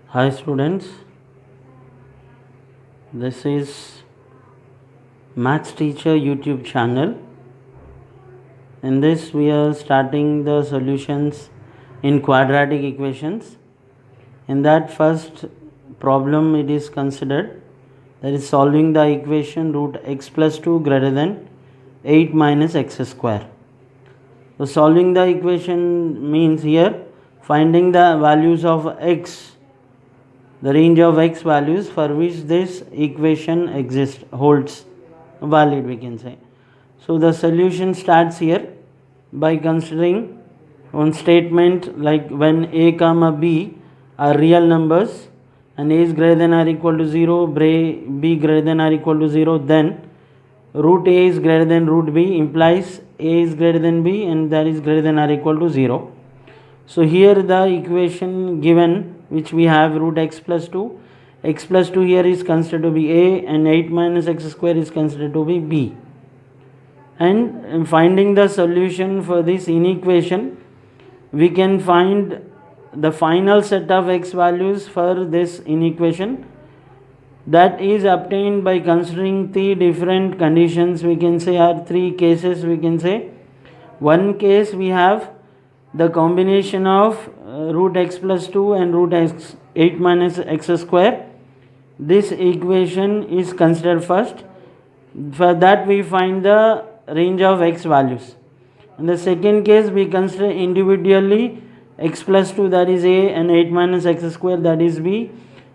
Hi students, this is Maths Teacher YouTube channel. In this we are starting the solutions in quadratic equations. In that first problem it is considered, that is solving the equation root x plus 2 greater than 8 minus x square. So solving the equation means here finding the values of x, the range of x values for which this equation exists, holds valid, we can say. So the solution starts here by considering one statement like when a comma b are real numbers and a is greater than or equal to 0, b greater than or equal to 0, then root a is greater than root b implies a is greater than b and that is greater than or equal to 0. So here the equation given which we have root x plus 2, x plus 2 here is considered to be a and 8 minus x square is considered to be b. And finding the solution for this inequation, we can find the final set of x values for this inequation, that is obtained by considering three different conditions, we can say, or three cases, we can say. One case we have the combination of root x plus 2 and root x 8 minus x square. This equation is considered first. For that we find the range of x values. In the second case we consider individually x plus 2, that is a, and 8 minus x square, that is b,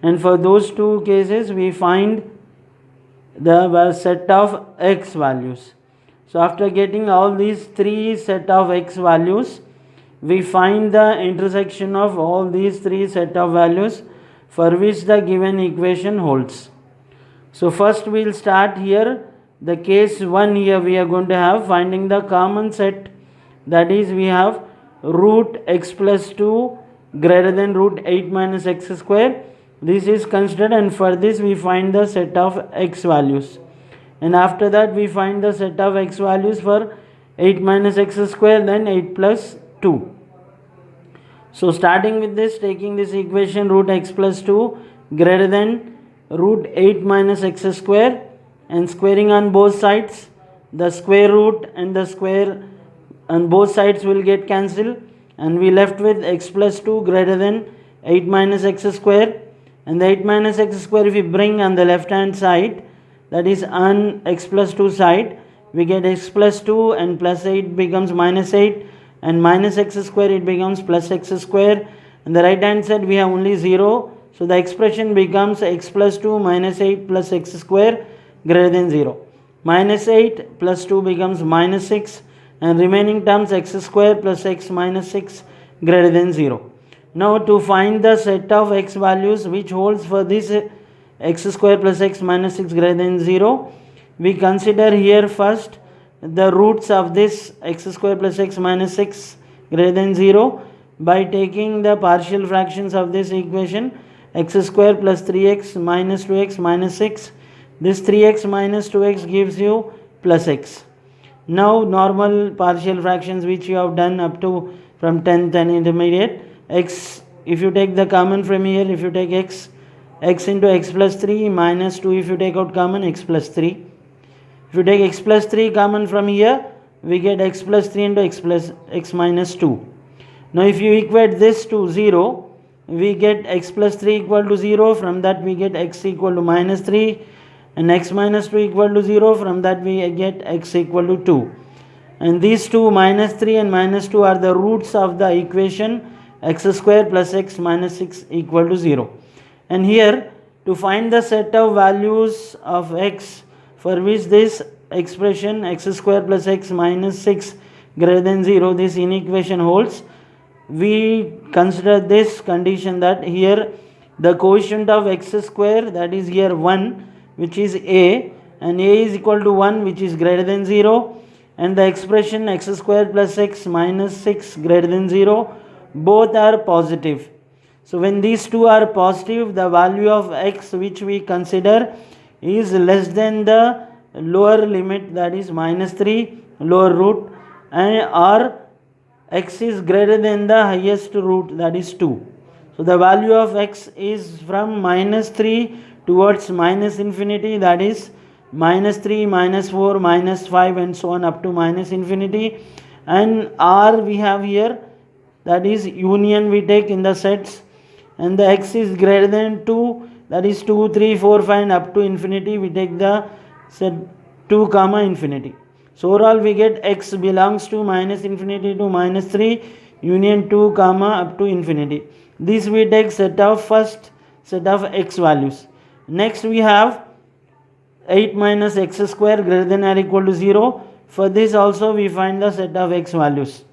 and for those two cases we find the set of x values. So after getting all these three set of x values, we find the intersection of all these three set of values for which the given equation holds. So first we will start here the case 1. Here we are going to have finding the common set, that is we have root x plus 2 greater than root 8 minus x square. This is considered, and for this we find the set of x values, and after that we find the set of x values for 8 minus x square, then 8 plus 2. So starting with this, taking this equation root x plus 2 greater than root 8 minus x square and squaring on both sides, the square root and the square on both sides will get cancelled, and we left with x plus 2 greater than 8 minus x square, and the 8 minus x square if we bring on the left hand side, that is on x plus 2 side, we get x plus 2 and plus 8 becomes minus 8, and minus x square it becomes plus x square, and the right hand side we have only 0, so the expression becomes x plus 2 minus 8 plus x square greater than 0. Minus 8 plus 2 becomes minus 6, and remaining terms x square plus x minus 6 greater than 0. Now to find the set of x values which holds for this x square plus x minus 6 greater than 0, we consider here first the roots of this x square plus x minus 6 greater than 0 by taking the partial fractions of this equation, x square plus 3x minus 2x minus 6. This 3x minus 2x gives you plus x. Now normal partial fractions which you have done up to from 10th and intermediate, x, if you take the common from here, if you take x into x plus 3 minus 2, if you take out common, x plus 3. If you take x plus 3 common from here, we get x plus 3 into x plus x minus 2. Now if you equate this to 0, we get x plus 3 equal to 0, from that we get x equal to minus 3, and x minus 2 equal to 0, from that we get x equal to 2. And these two, minus 3 and minus 2, are the roots of the equation x square plus x minus 6 equal to 0. And here to find the set of values of x for which this expression x square plus x minus 6 greater than 0, this inequation holds, we consider this condition that here the quotient of x square, that is here 1, which is a, and a is equal to 1 which is greater than 0, and the expression x square plus x minus 6 greater than 0, both are positive. So when these two are positive, the value of x which we consider is less than the lower limit, that is minus 3 lower root, and or x is greater than the highest root, that is 2. So the value of x is from minus 3 towards minus infinity, that is minus 3, minus 4, minus 5 and so on up to minus infinity. And r we have here, that is union we take in the sets, and the x is greater than 2, that is 2, 3, 4, 5 and up to infinity we take the set 2 comma infinity. So overall we get x belongs to minus infinity to minus 3 union 2 comma up to infinity. This we take set of first set of x values. Next we have 8 minus x square greater than or equal to 0. For this also we find the set of x values.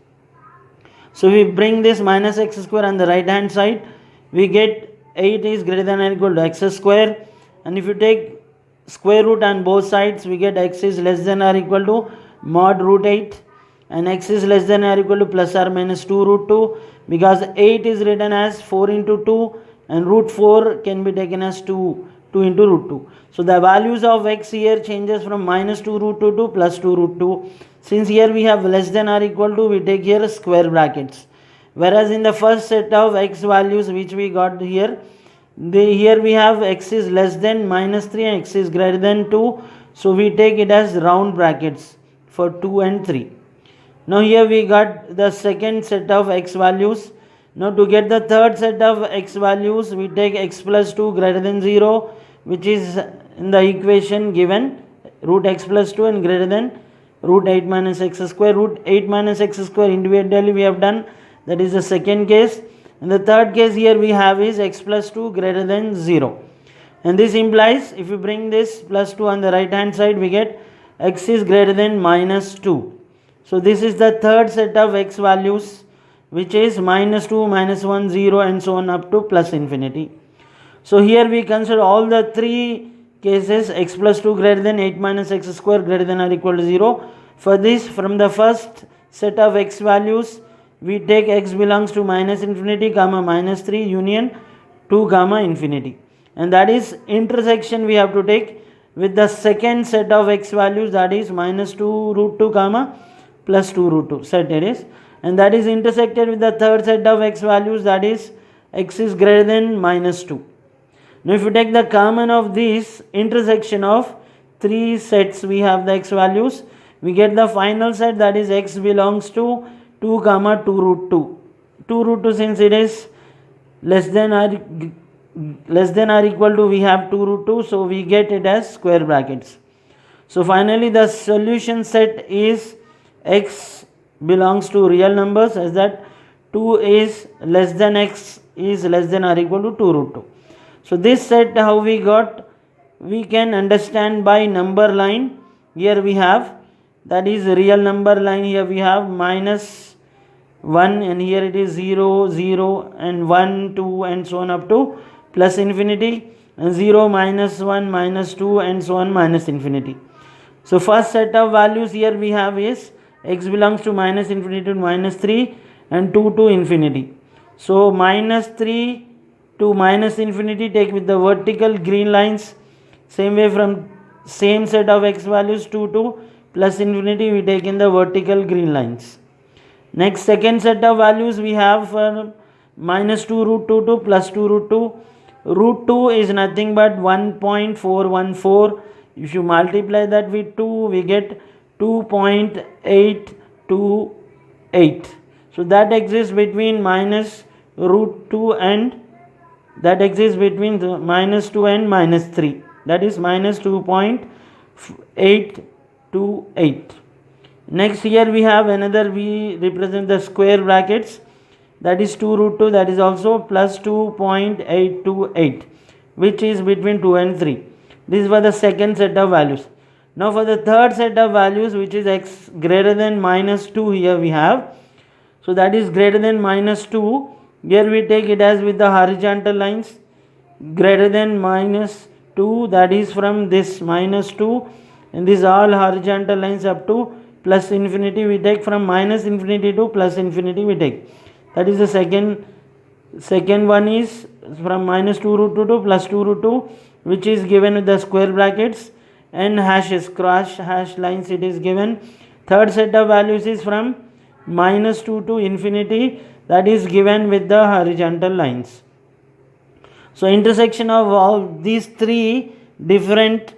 So we bring this minus x square on the right hand side, we get 8 is greater than or equal to x square, and if you take square root on both sides we get x is less than or equal to mod root 8, and x is less than or equal to plus or minus 2 root 2, because 8 is written as 4 into 2 and root 4 can be taken as 2 into root 2. So the values of x here changes from minus 2 root 2 to plus 2 root 2. Since here we have less than or equal to, we take here square brackets. Whereas in the first set of x values which we got here, here we have x is less than minus 3 and x is greater than 2. So we take it as round brackets for 2 and 3. Now here we got the second set of x values. Now to get the third set of x values, we take x plus 2 greater than 0, which is in the equation given, root x plus 2 and greater than root 8 minus x square. Root 8 minus x square individually we have done, that is the second case. And the third case here we have is x plus 2 greater than 0. And this implies, if you bring this plus 2 on the right hand side, we get x is greater than minus 2. So this is the third set of x values, which is minus 2, minus 1, 0 and so on up to plus infinity. So here we consider all the three cases, x plus 2 greater than 8 minus x square greater than or equal to 0. For this, from the first set of x values, we take x belongs to minus infinity comma minus 3 union 2 comma infinity. And that is intersection we have to take with the second set of x values, that is minus 2 root 2 comma plus 2 root 2 set it is. And that is intersected with the third set of x values, that is x is greater than minus 2. Now if you take the common of this intersection of three sets, we have the x values, we get the final set, that is x belongs to 2 comma 2 root 2. 2 root 2, since it is less than or equal to, we have 2 root 2, so we get it as square brackets. So finally the solution set is x belongs to real numbers, as that 2 is less than x is less than or equal to 2 root 2. So this set how we got, we can understand by number line. Here we have, that is real number line, here we have minus 1 and here it is 0, 0 and 1, 2 and so on up to plus infinity, and 0, minus 1, minus 2 and so on minus infinity. So first set of values here we have is x belongs to minus infinity to minus 3 and 2 to infinity. So minus 3 to minus infinity take with the vertical green lines. Same way from same set of x values 2 to plus infinity we take in the vertical green lines. Next second set of values we have for minus 2 root 2 to plus 2 root 2. Root 2 is nothing but 1.414. If you multiply that with 2 we get 2.828. So that exists between minus root 2 and that exists between the minus 2 and minus 3, that is minus 2.828. Next here we have another, we represent the square brackets, that is 2 root 2, that is also plus 2.828, which is between 2 and 3. This is for the second set of values. Now for the third set of values, which is x greater than minus 2, here we have, so that is greater than minus 2. Here we take it as with the horizontal lines, greater than minus 2, that is from this minus 2, and these all horizontal lines up to plus infinity we take, from minus infinity to plus infinity we take. That is the second one is from minus 2 root 2 to plus 2 root 2, which is given with the square brackets and hashes, cross hash lines it is given. Third set of values is from minus 2 to infinity, that is given with the horizontal lines. So intersection of all these three different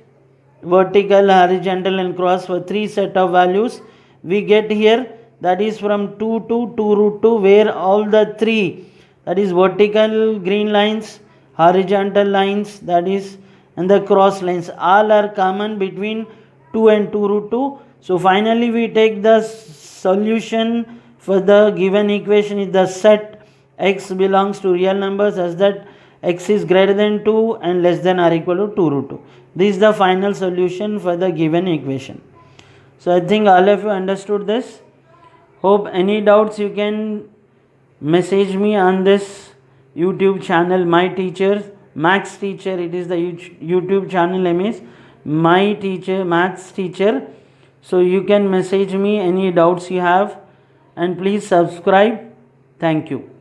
vertical, horizontal and cross for three set of values we get here, that is from 2 to 2 root 2, where all the three, that is vertical green lines, horizontal lines, that is, and the cross lines, all are common between 2 and 2 root 2. So finally we take the solution for the given equation is the set x belongs to real numbers such that x is greater than 2 and less than or equal to 2 root 2. This is the final solution for the given equation. So I think all of you understood this. Hope any doubts you can message me on this YouTube channel, My Teacher, Max Teacher. It is the YouTube channel name is My Teacher, Max Teacher. So you can message me any doubts you have, and please subscribe. Thank you.